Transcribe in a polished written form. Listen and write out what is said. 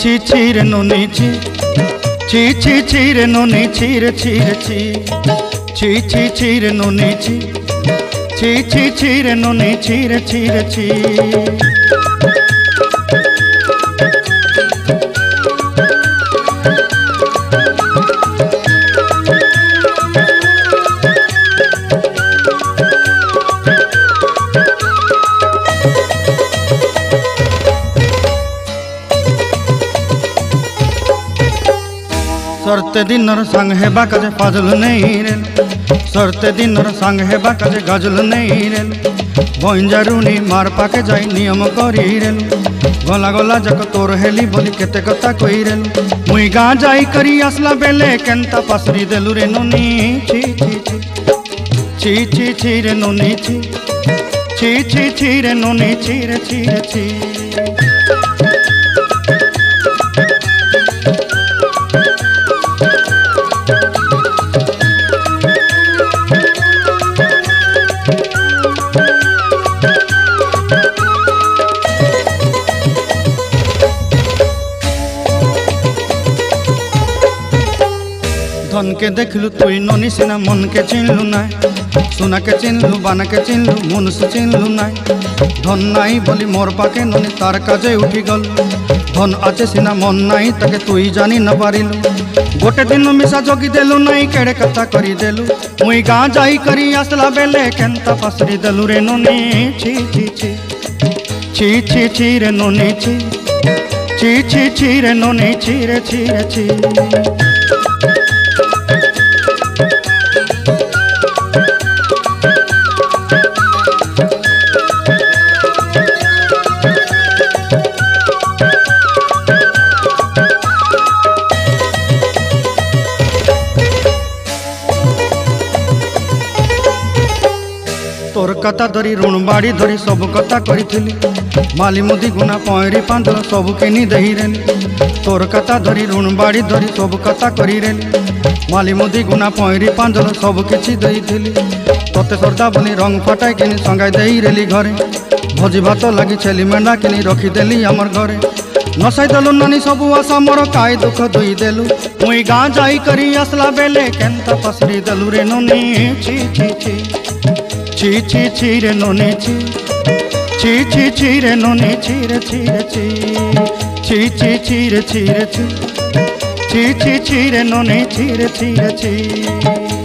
ची ची रे नोनी ची ची रे नोनी ची रे ची रे ची रे नोनी ची रे नोनी ची रे ची। सरते दिनर संग हेबा काजे फाजल नहीं रेल सरते दिनर संग हेबा काजे गाजल नहीं रेल बंजारुनी मार पाके जाई नियम करी रेल गला गला जक तोर हेली बोली केते कथा कही रेल मुई गाँ जाई करी आसला बेले केंता पासरी देलु रे नोनी ची ची ची ची रे नोनी ची रे नोनी ची ची। धन के देखलु तुई नोनी सिना मन के चिन्हलु नाय सोना के चिन्हलु बाना के चिन्हलु मनुष्य चिन्हलु नाय धन नाई बोली मोर पाके नोनी तार काजे उठी गल धन आचे सिना मन नाई ताके तुई जानी न पारिलु गोटे दिन मिसा जोगी देलु नाई केड़े कथा करी देलु मुई गाँ जाई करी आसला बेले केंता पासरी देलु रे नोनी ची ची रे नोनी ची रे नोनी ची। तोर कथा धरी ऋण बाड़ी धरी सब कथा करी माली मुदी गुना पहरी पांदल सब किनी दही रेली तोर कथा धरी ऋण बाड़ी धरी सब कथा करी रेली माली मुदी गुना पहरी पांदल सब किछि दही थिली तोते सरदा बनी रंग फटाई किनी संगाई दही रेली घरे भोजी भात लगी छेली मेंढा किनी रखी देली हमर घरे नसाई देलु नानी सबु आशा मोर काय दुख दुई देलु मुई गाँ जाई करी आसला बेले केंता पसरी देलु रे नोनी ची ची रे नोनी ची रे नोनी ची रे ची रे ची रे नोनी ची रे ची।